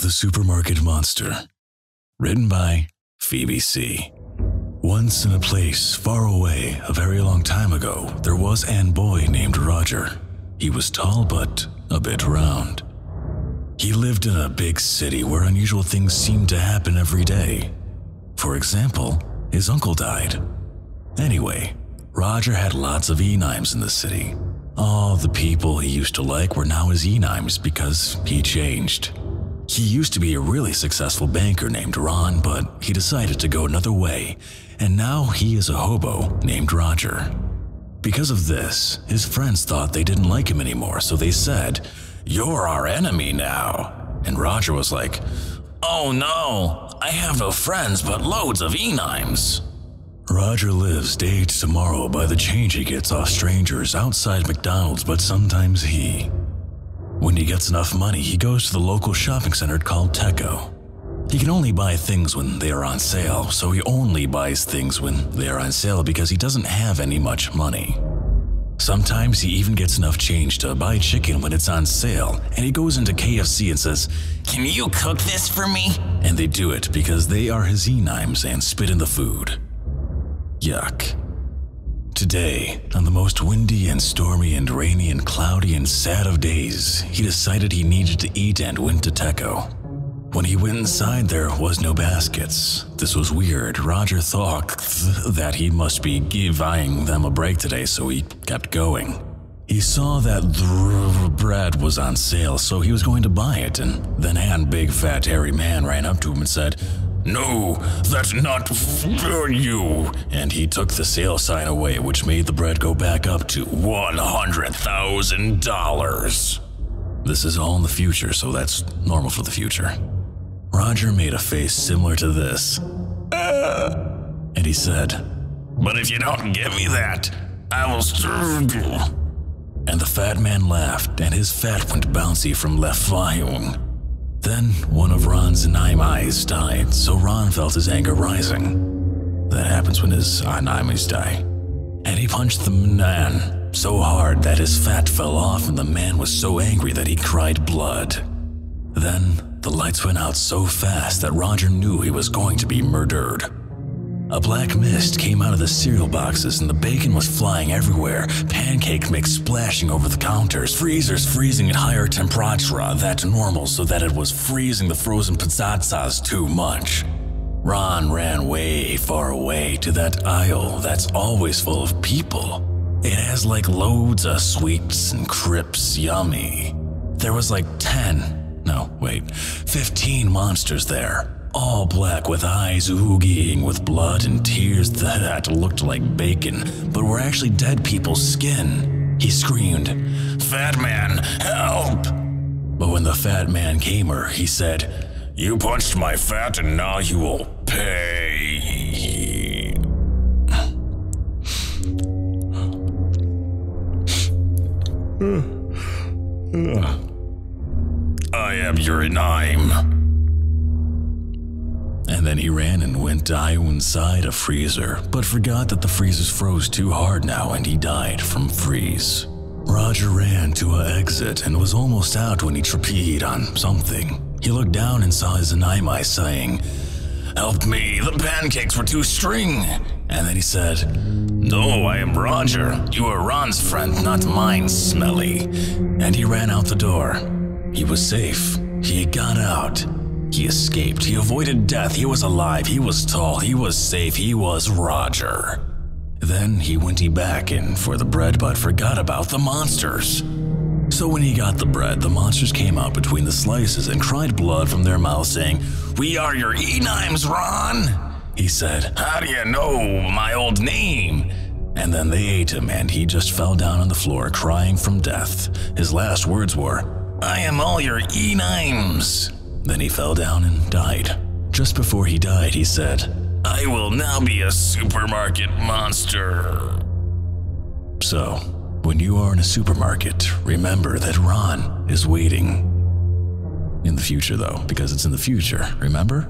The Supermarket Monster. Written by Phoebe C. Once in a place far away, a very long time ago, there was an boy named Roger. He was tall but a bit round. He lived in a big city where unusual things seemed to happen every day. For example, his uncle died. Anyway, Roger had lots of E-Nimes in the city. All the people he used to like were now his E-Nimes because he changed. He used to be a really successful banker named Ron, but he decided to go another way, and now he is a hobo named Roger. Because of this, his friends thought they didn't like him anymore, so they said, "You're our enemy now." And Roger was like, "Oh no, I have no friends but loads of E-Nimes." Roger lives day to tomorrow by the change he gets off strangers outside McDonald's, but sometimes when he gets enough money, he goes to the local shopping center called Teco. He can only buy things when they are on sale, so he only buys things when they are on sale because he doesn't have any much money. Sometimes he even gets enough change to buy chicken when it's on sale, and he goes into KFC and says, "Can you cook this for me?" And they do it because they are his E-Nimes and spit in the food. Yuck. Today, on the most windy and stormy and rainy and cloudy and sad of days, he decided he needed to eat and went to Teco. When he went inside, there was no baskets. This was weird. Roger thought that he must be giving them a break today, so he kept going. He saw that the bread was on sale, so he was going to buy it, and then a big fat hairy man ran up to him and said, "No, that's not for you." And he took the sale sign away, which made the bread go back up to $100,000. This is all in the future, so that's normal for the future. Roger made a face similar to this. And he said, "But if you don't give me that, I will serve you." And the fat man laughed, and his fat went bouncy from left flying. Then one of Ron's eyes died, so Ron felt his anger rising. That happens when his eyes die. And he punched the man so hard that his fat fell off, and the man was so angry that he cried blood. Then the lights went out so fast that Roger knew he was going to be murdered. A black mist came out of the cereal boxes, and the bacon was flying everywhere, pancake mix splashing over the counters, freezers freezing at higher temperature than normal so that it was freezing the frozen patatas too much. Ron ran way far away to that aisle that's always full of people. It has like loads of sweets and crisps, yummy. There was like 15 monsters there. All black with eyes oogieing with blood and tears that looked like bacon, but were actually dead people's skin. He screamed, "Fat man, help!" But when the fat man came her, he said, "You punched my fat and now you will pay." "I am your E-Nime." And then he ran and went to inside a freezer, but forgot that the freezers froze too hard now and he died from freeze. Roger ran to an exit and was almost out when he tripped on something. He looked down and saw his E-Nime saying, "Help me, the pancakes were too string." And then he said, "No, I am Roger. You are Ron's friend, not mine, smelly." And he ran out the door. He was safe. He got out. He escaped. He avoided death. He was alive. He was tall. He was safe. He was Roger. Then he went back in for the bread but forgot about the monsters. So when he got the bread, the monsters came out between the slices and cried blood from their mouths saying, "We are your E-Nimes, Ron." He said, "How do you know my old name?" And then they ate him and he just fell down on the floor crying from death. His last words were, "I am all your E-Nimes." Then he fell down and died. Just before he died, he said, "I will now be a supermarket monster." So, when you are in a supermarket, remember that Ron is waiting. In the future though, because it's in the future, remember?